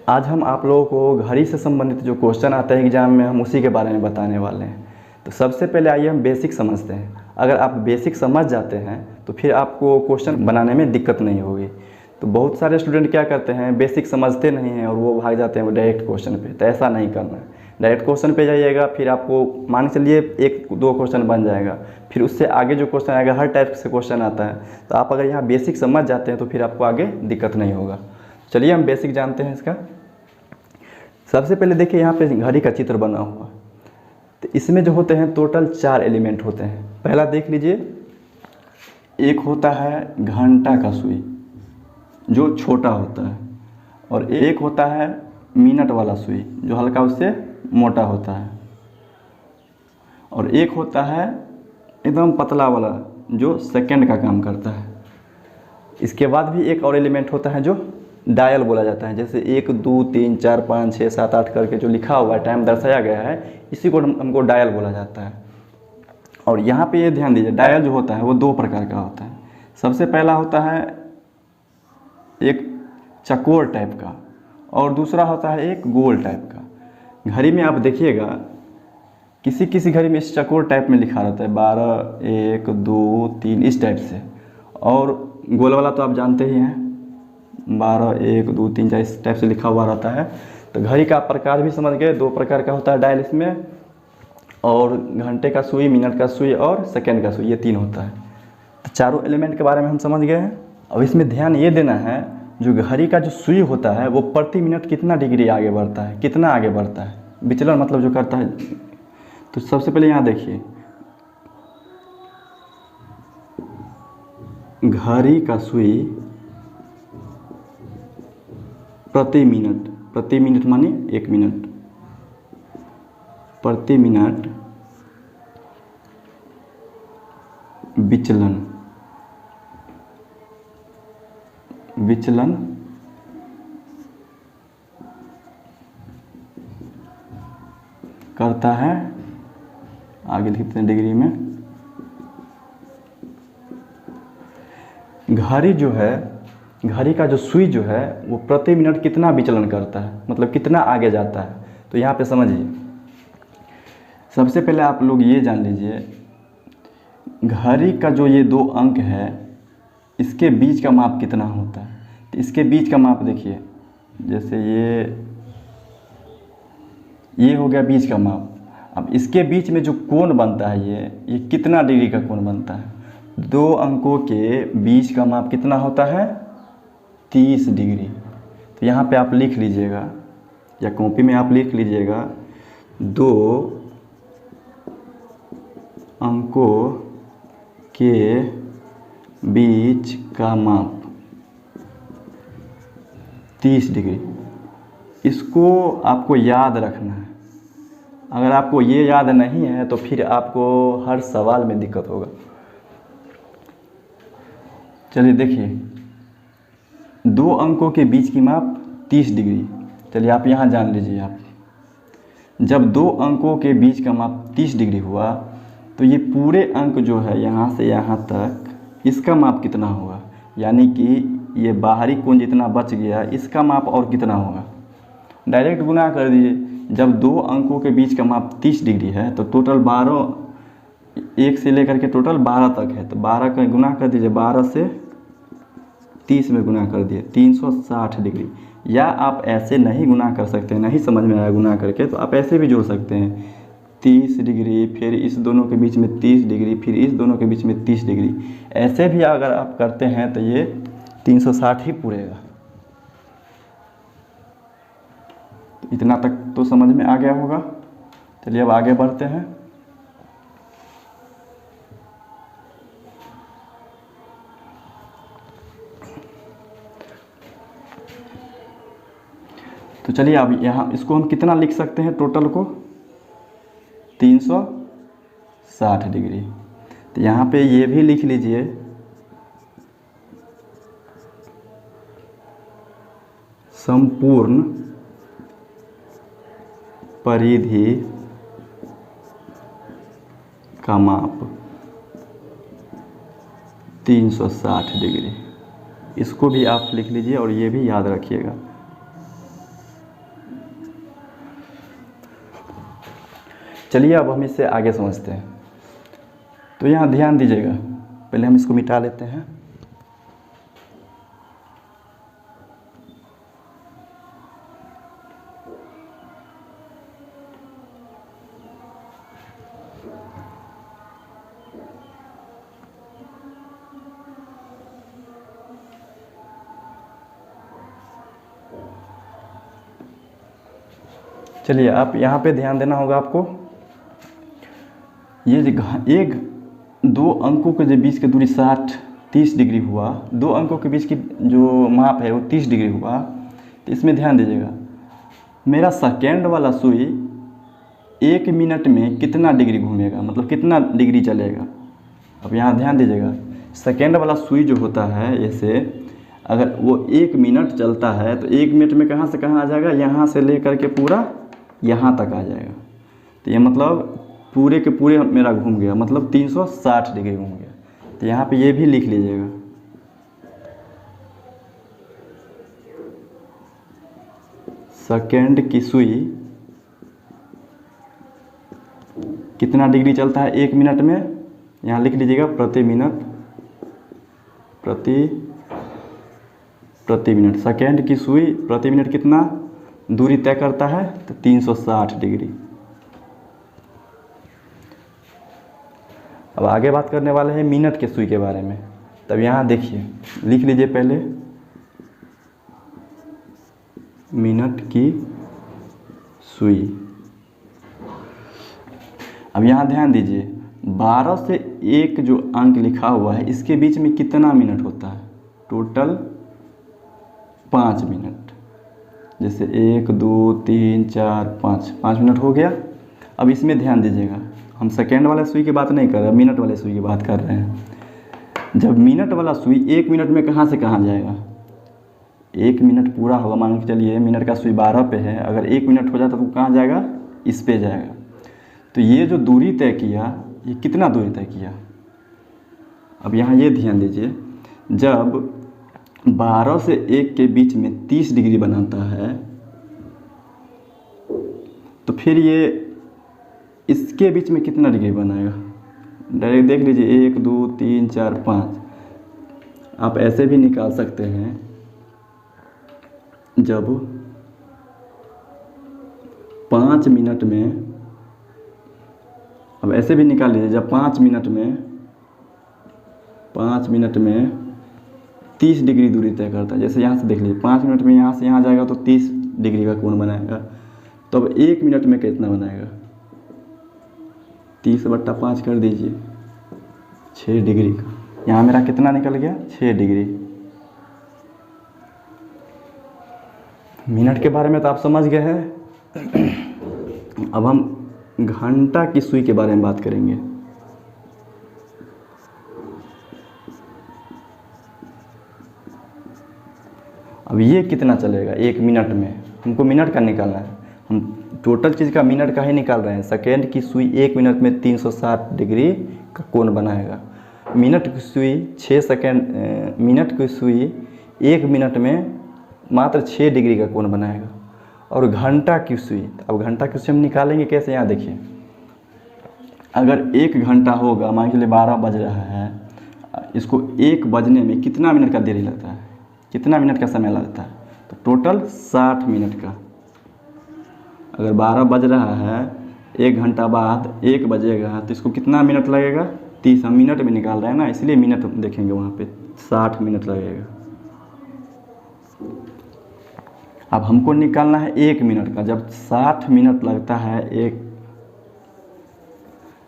आज हम आप लोगों को घड़ी से संबंधित जो क्वेश्चन आते हैं एग्जाम में, हम उसी के बारे में बताने वाले हैं। तो सबसे पहले आइए हम बेसिक समझते हैं। अगर आप बेसिक समझ जाते हैं तो फिर आपको क्वेश्चन बनाने में दिक्कत नहीं होगी। तो बहुत सारे स्टूडेंट क्या करते हैं, बेसिक समझते नहीं हैं और वो भाग जाते हैं वो डायरेक्ट क्वेश्चन पे। तो ऐसा नहीं करना है। डायरेक्ट क्वेश्चन पे जाइएगा, फिर आपको मान के चलिए 1-2 क्वेश्चन बन जाएगा, फिर उससे आगे जो क्वेश्चन आएगा हर टाइप से क्वेश्चन आता है। तो आप अगर यहाँ बेसिक समझ जाते हैं तो फिर आपको आगे दिक्कत नहीं होगा। चलिए हम बेसिक जानते हैं इसका। सबसे पहले देखिए यहाँ पे घड़ी का चित्र बना हुआ। तो इसमें जो होते हैं टोटल 4 एलिमेंट होते हैं। पहला देख लीजिए, एक होता है घंटा का सुई जो छोटा होता है, और एक होता है मिनट वाला सुई जो हल्का उससे मोटा होता है, और एक होता है एकदम पतला वाला जो सेकंड का काम करता है। इसके बाद भी एक और एलिमेंट होता है जो डायल बोला जाता है, जैसे 1 2 3 4 5 6 7 8 करके जो लिखा हुआ है, टाइम दर्शाया गया है, इसी को हमको डायल बोला जाता है। और यहाँ पे ये ध्यान दीजिए, डायल जो होता है वो 2 प्रकार का होता है। सबसे पहला होता है एक चकोर टाइप का, और दूसरा होता है एक गोल टाइप का। घड़ी में आप देखिएगा किसी किसी घड़ी में इस चकोर टाइप में लिखा रहता है 12 1 2 3 इस टाइप से, और गोल वाला तो आप जानते ही हैं 12 1 2 3 4 इस टाइप से लिखा हुआ रहता है। तो घड़ी का प्रकार भी समझ गए, 2 प्रकार का होता है डायल इसमें, और घंटे का सुई, मिनट का सुई और सेकंड का सुई, ये 3 होता है। तो चारों एलिमेंट के बारे में हम समझ गए हैं। अब इसमें ध्यान ये देना है, जो घड़ी का जो सुई होता है वो प्रति मिनट कितना डिग्री आगे बढ़ता है, कितना आगे बढ़ता है, विचलन मतलब जो करता है। तो सबसे पहले यहाँ देखिए, घड़ी का सुई प्रति मिनट माने 1 मिनट, प्रति मिनट विचलन करता है, आगे लिखते हैं डिग्री में। घड़ी जो है, घड़ी का जो सुई जो है वो प्रति मिनट कितना विचलन करता है, मतलब कितना आगे जाता है। तो यहाँ पे समझिए, सबसे पहले आप लोग ये जान लीजिए, घड़ी का जो ये 2 अंक है इसके बीच का माप कितना होता है। तो इसके बीच का माप देखिए, जैसे ये हो गया बीच का माप। अब इसके बीच में जो कोण बनता है ये कितना डिग्री का कोण बनता है। 2 अंकों के बीच का माप कितना होता है, 30 डिग्री। तो यहाँ पे आप लिख लीजिएगा या कॉपी में आप लिख लीजिएगा, 2 अंकों के बीच का माप 30 डिग्री। इसको आपको याद रखना है। अगर आपको ये याद नहीं है तो फिर आपको हर सवाल में दिक्कत होगा। चलिए देखिए, 2 अंकों के बीच की माप 30 डिग्री। चलिए आप यहाँ जान लीजिए, आप जब 2 अंकों के बीच का माप 30 डिग्री हुआ तो ये पूरे अंक जो है यहाँ से यहाँ तक, इसका माप कितना होगा, यानी कि ये बाहरी कोण जितना बच गया इसका माप और कितना होगा। डायरेक्ट गुना कर दीजिए। जब 2 अंकों के बीच का माप 30 डिग्री है तो टोटल 12, 1 से लेकर के टोटल 12 तक है, तो 12 का गुना कर दीजिए, 12 से 30 में गुना कर दिए 360 डिग्री। या आप ऐसे नहीं गुना कर सकते, नहीं समझ में आया गुना करके, तो आप ऐसे भी जोड़ सकते हैं, 30 डिग्री फिर इस दोनों के बीच में 30 डिग्री फिर इस दोनों के बीच में 30 डिग्री। ऐसे भी अगर आप करते हैं तो ये 360 ही पूरेगा। तो इतना तक तो समझ में आ गया होगा। चलिए अब आगे बढ़ते हैं। तो चलिए अब यहाँ इसको हम कितना लिख सकते हैं, टोटल को 360 डिग्री। तो यहाँ पे ये भी लिख लीजिए, संपूर्ण परिधि का माप 360 डिग्री। इसको भी आप लिख लीजिए और ये भी याद रखिएगा। चलिए अब हम इससे आगे समझते हैं। तो यहाँ ध्यान दीजिएगा, पहले हम इसको मिटा लेते हैं। चलिए आप यहाँ पे ध्यान देना होगा आपको। ये एक दो अंकों के जो बीच की दूरी 60-30 डिग्री हुआ, दो अंकों के बीच की जो माप है वो 30 डिग्री हुआ। तो इसमें ध्यान दीजिएगा, मेरा सेकेंड वाला सुई 1 मिनट में कितना डिग्री घूमेगा, मतलब कितना डिग्री चलेगा। अब यहाँ ध्यान दीजिएगा, सेकेंड वाला सुई जो होता है ऐसे, अगर वो 1 मिनट चलता है तो 1 मिनट में कहाँ से कहाँ आ जाएगा, यहाँ से लेकर के पूरा यहाँ तक आ जाएगा। तो ये मतलब पूरे के पूरे मेरा घूम गया, मतलब 360 डिग्री घूम गया। तो यहाँ पे ये भी लिख लीजिएगा। सेकेंड की सुई कितना डिग्री चलता है 1 मिनट में, यहाँ लिख लीजिएगा प्रति मिनट, प्रति मिनट। सेकेंड की सुई प्रति मिनट कितना दूरी तय करता है, तो 360 डिग्री। अब आगे बात करने वाले हैं मिनट के सुई के बारे में। तब यहाँ देखिए, लिख लीजिए पहले मिनट की सुई। अब यहाँ ध्यान दीजिए, 12 से 1 जो अंक लिखा हुआ है इसके बीच में कितना मिनट होता है, टोटल 5 मिनट। जैसे 1 2 3 4 5 मिनट हो गया। अब इसमें ध्यान दीजिएगा, हम सेकेंड वाले सुई की बात नहीं कर रहे, मिनट वाले सुई की बात कर रहे हैं। जब मिनट वाला सुई 1 मिनट में कहाँ से कहाँ जाएगा, 1 मिनट पूरा होगा, मान के चलिए मिनट का सुई 12 पे है, अगर 1 मिनट हो जाता तो कहाँ जाएगा, इस पे जाएगा। तो ये जो दूरी तय किया, ये कितना दूरी तय किया। अब यहाँ ये ध्यान दीजिए, जब 12 से 1 के बीच में 30 डिग्री बनाता है, तो फिर ये इसके बीच में कितना डिग्री बनाएगा, डायरेक्ट देख लीजिए 1 2 3 4 5। आप ऐसे भी निकाल सकते हैं, जब 5 मिनट में, अब ऐसे भी निकाल लीजिए, जब 5 मिनट में 30 डिग्री दूरी तय करता है। जैसे यहाँ से देख लीजिए, 5 मिनट में यहाँ से यहाँ जाएगा तो 30 डिग्री का कोण बनाएगा। तो अब 1 मिनट में कितना बनाएगा, 30/5 कर दीजिए, 6 डिग्री का। यहाँ मेरा कितना निकल गया, 6 डिग्री। मिनट के बारे में तो आप समझ गए हैं। अब हम घंटा की सुई के बारे में बात करेंगे। अब ये कितना चलेगा 1 मिनट में, हमको मिनट का निकालना है। हम टोटल चीज़ का मिनट का ही निकाल रहे हैं। सेकेंड की सुई 1 मिनट में 360 डिग्री का कोण बनाएगा। मिनट की सुई 6 सेकेंड, मिनट की सुई 1 मिनट में मात्र 6 डिग्री का कोण बनाएगा। और घंटा की सुई, अब घंटा की सुई हम निकालेंगे कैसे, यहाँ देखिए, अगर 1 घंटा होगा, मान के लिए 12 बज रहा है, इसको 1 बजने में कितना मिनट का देरी लगता है, कितना मिनट का समय लगता है, तो टोटल 60 मिनट का। अगर 12 बज रहा है, 1 घंटा बाद 1 बजेगा, तो इसको कितना मिनट लगेगा, 30। हम मिनट में निकाल रहे हैं ना, इसलिए मिनट देखेंगे, वहाँ पे 60 मिनट लगेगा। अब हमको निकालना है 1 मिनट का, जब 60 मिनट लगता है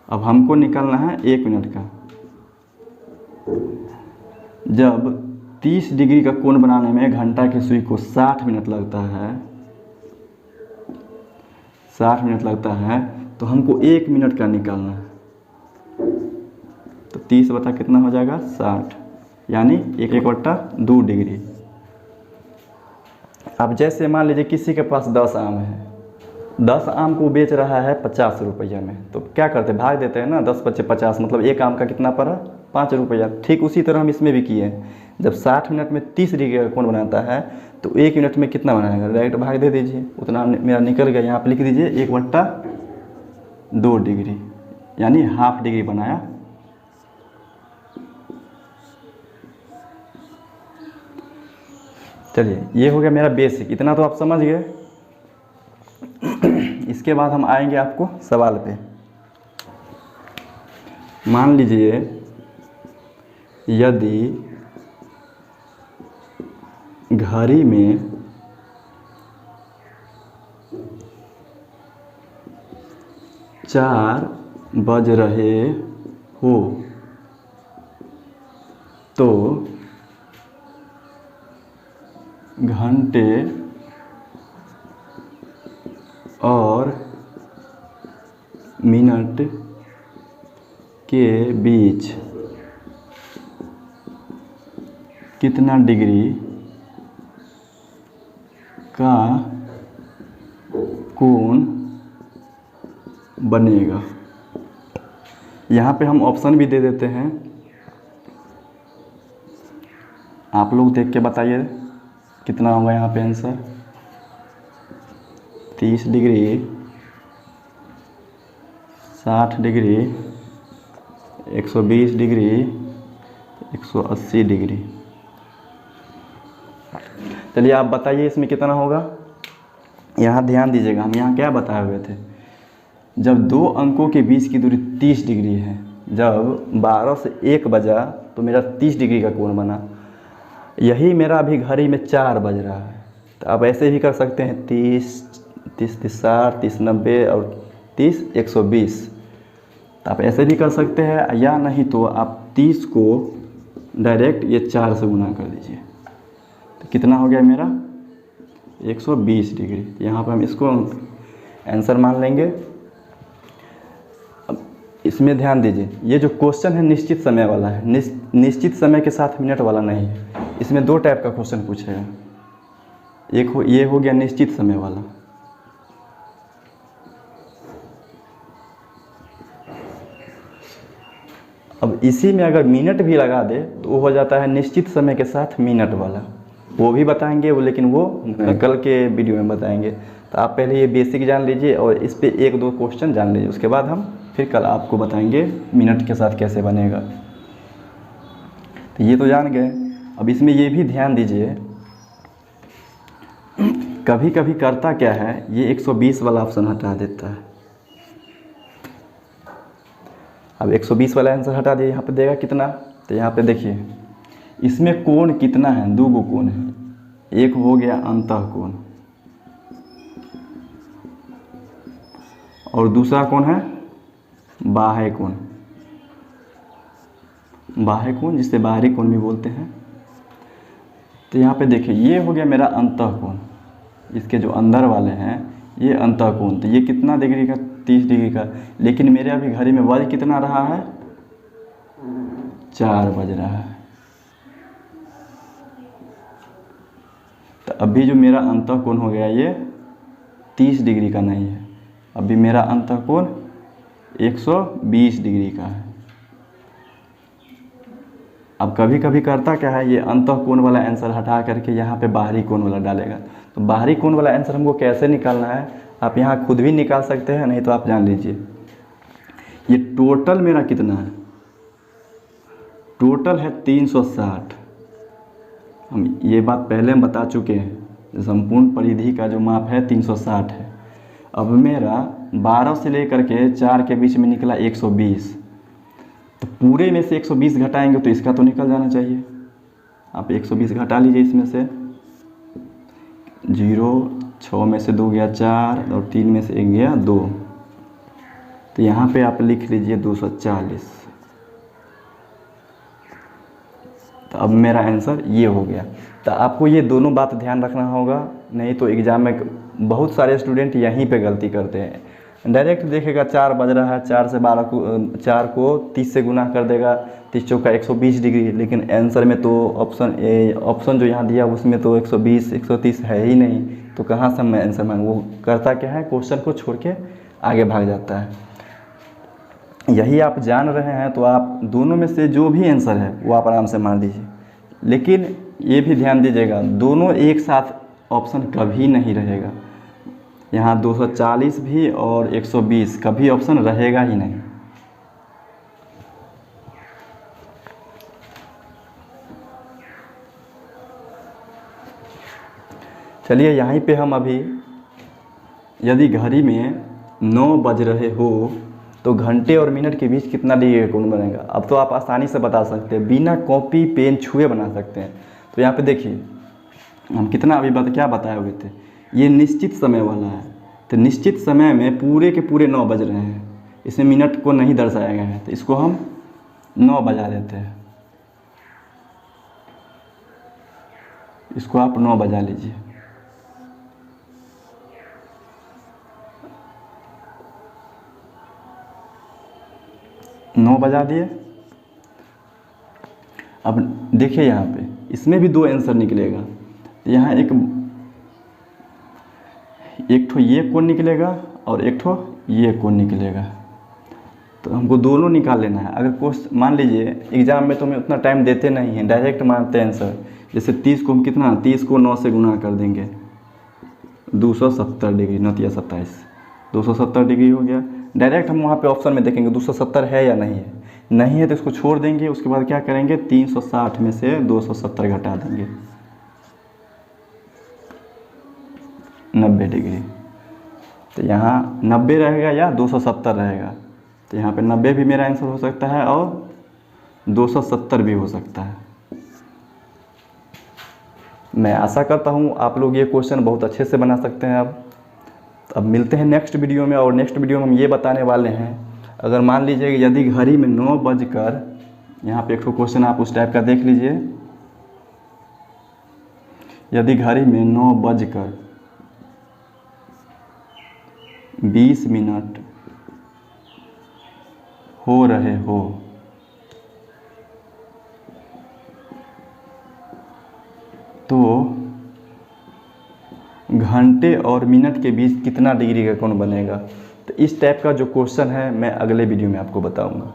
अब हमको निकालना है 1 मिनट का। जब 30 डिग्री का कोण बनाने में घंटा की सुई को 60 मिनट लगता है, 60 मिनट लगता है, तो हमको 1 मिनट का निकालना है। तो 30 बटा कितना हो जाएगा, 60, यानी 1/2 डिग्री। अब जैसे मान लीजिए किसी के पास 10 आम है, 10 आम को बेच रहा है 50 रुपया में, तो क्या करते हैं, भाग देते हैं ना, 10 बचे 50, मतलब एक आम का कितना पड़ा, 5 रुपया। ठीक उसी तरह हम इसमें भी किए। जब 60 मिनट में 30 डिग्री का कोण बनाता है, तो 1 मिनट में कितना बनाएगा, डायरेक्ट भाग दे दीजिए, उतना मेरा निकल गया। यहाँ पर लिख दीजिए 1/2 2 डिग्री, यानी हाफ डिग्री बनाया। चलिए ये हो गया मेरा बेसिक, इतना तो आप समझ गए। इसके बाद हम आएंगे आपको सवाल पे। मान लीजिए यदि घड़ी में 4 बज रहे हो तो घंटे और मिनट के बीच कितना डिग्री का कोण बनेगा। यहाँ पे हम ऑप्शन भी दे देते हैं, आप लोग देख के बताइए कितना होगा यहाँ पे answer. 30 degree, 60 degree, 120 degree, 180 degree. चलिए आप बताइए इसमें कितना होगा। यहाँ ध्यान दीजिएगा, हम यहाँ क्या बताए हुए थे, जब 2 अंकों के बीच की दूरी 30 डिग्री है, जब 12 से 1 बजा तो मेरा 30 डिग्री का कोण बना। यही मेरा अभी घड़ी में 4 बज रहा है, तो आप ऐसे भी कर सकते हैं 30, 30, 60, 30, 90 और 30, 120। तो आप ऐसे भी कर सकते हैं, या नहीं तो आप 30 को डायरेक्ट ये 4 से गुना कर दीजिए। तो कितना हो गया मेरा 120 डिग्री। यहाँ पर हम इसको आंसर मान लेंगे। अब इसमें ध्यान दीजिए, ये जो क्वेश्चन है निश्चित समय वाला है, निश्चित समय के साथ मिनट वाला नहीं है। इसमें 2 टाइप का क्वेश्चन पूछेगा, ये हो गया निश्चित समय वाला, अब इसी में अगर मिनट भी लगा दे तो वो हो जाता है निश्चित समय के साथ मिनट वाला। वो भी बताएंगे वो, लेकिन वो कल के वीडियो में बताएंगे। तो आप पहले ये बेसिक जान लीजिए और इस पे 1-2 क्वेश्चन जान लीजिए, उसके बाद हम फिर कल आपको बताएंगे मिनट के साथ कैसे बनेगा। तो ये तो जान गए। अब इसमें ये भी ध्यान दीजिए, कभी कभी करता क्या है, ये 120 वाला ऑप्शन हटा देता है। अब 120 वाला आंसर हटा दिए, यहाँ पे देगा कितना। तो यहाँ पे देखिए इसमें कोण कितना है, 2 गो कोण है। एक हो गया अंतः कोण और दूसरा कौन है, बाह्य कोण। बाह्य कोण जिसे बाहरी कोण भी बोलते हैं। तो यहाँ पे देखिए ये हो गया मेरा अंतः कोण, इसके जो अंदर वाले हैं ये अंतः कोण। तो ये कितना डिग्री का, 30 डिग्री का। लेकिन मेरे अभी घड़ी में बज कितना रहा है, 4 बज रहा है। तो अभी जो मेरा अंतः कोण हो गया ये 30 डिग्री का नहीं है, अभी मेरा अंतः कोण 120 डिग्री का है। अब कभी कभी करता क्या है, ये अंतः कोण वाला आंसर हटा करके यहाँ पे बाहरी कोण वाला डालेगा। तो बाहरी कोण वाला आंसर हमको कैसे निकालना है, आप यहाँ खुद भी निकाल सकते हैं, नहीं तो आप जान लीजिए। ये टोटल मेरा कितना है, टोटल है 360। हम ये बात पहले हम बता चुके हैं, संपूर्ण परिधि का जो माप है 360 है। अब मेरा 12 से लेकर के 4 के बीच में निकला 120, तो पूरे में से 120 घटाएंगे तो इसका तो निकल जाना चाहिए। आप 120 घटा लीजिए इसमें से, 0, 6 में से 2 गया 4 और 3 में से 1 गया 2। तो यहाँ पे आप लिख लीजिए 240। तो अब मेरा आंसर ये हो गया। तो आपको ये दोनों बात ध्यान रखना होगा, नहीं तो एग्ज़ाम में बहुत सारे स्टूडेंट यहीं पे गलती करते हैं। डायरेक्ट देखेगा 4 बज रहा है, 4 से 12 को 4 को 30 से गुना कर देगा, 30 चौका 120 डिग्री। लेकिन आंसर में तो ऑप्शन जो यहाँ दिया उसमें तो 120 130 है ही नहीं, तो कहाँ से मैं आंसर मांगूँ। वो करता क्या है, क्वेश्चन को छोड़ के आगे भाग जाता है। यही आप जान रहे हैं तो आप दोनों में से जो भी आंसर है वो आप आराम से मार दीजिए। लेकिन ये भी ध्यान दीजिएगा, दोनों एक साथ ऑप्शन कभी नहीं रहेगा। यहाँ 240 भी और 120 कभी ऑप्शन रहेगा ही नहीं। चलिए यहीं पे हम अभी, यदि घड़ी में 9 बज रहे हो तो घंटे और मिनट के बीच कितना डिग्री का कोण बनेगा। अब तो आप आसानी से बता सकते हैं, बिना कॉपी पेन छुए बना सकते हैं। तो यहाँ पे देखिए हम कितना अभी क्या बताए हुए थे, ये निश्चित समय वाला है। तो निश्चित समय में पूरे के पूरे 9 बज रहे हैं, इसमें मिनट को नहीं दर्शाया गया है, तो इसको हम 9 बजा देते हैं। इसको आप 9 बजा लीजिए। नौ बजा दिए। अब देखिए यहाँ पे इसमें भी 2 आंसर निकलेगा। यहाँ एक ठो ये कोण निकलेगा और एक ठो ये कोण निकलेगा। तो हमको दोनों निकाल लेना है। अगर क्वेश्चन मान लीजिए एग्ज़ाम में तो हमें उतना टाइम देते नहीं हैं, डायरेक्ट मानते हैं आंसर। जैसे 30 को हम कितना, 30 को 9 से गुना कर देंगे, 270 डिग्री, 9 या 27, 270 डिग्री हो गया। डायरेक्ट हम वहाँ पे ऑप्शन में देखेंगे 270 है या नहीं है। नहीं है तो इसको छोड़ देंगे। उसके बाद क्या करेंगे, 360 में से 270 घटा देंगे, 90 डिग्री। तो यहाँ 90 रहेगा या 270 रहेगा। तो यहाँ पे 90 भी मेरा आंसर हो सकता है और 270 भी हो सकता है। मैं आशा करता हूँ आप लोग ये क्वेश्चन बहुत अच्छे से बना सकते हैं। अब मिलते हैं नेक्स्ट वीडियो में, और नेक्स्ट वीडियो में हम ये बताने वाले हैं, अगर मान लीजिए कि यदि घड़ी में 9 बजकर, यहाँ पे एक क्वेश्चन आप उस टाइप का देख लीजिए, यदि घड़ी में 9 बजकर 20 मिनट हो रहे हो तो घंटे और मिनट के बीच कितना डिग्री का कोण बनेगा। तो इस टाइप का जो क्वेश्चन है मैं अगले वीडियो में आपको बताऊंगा।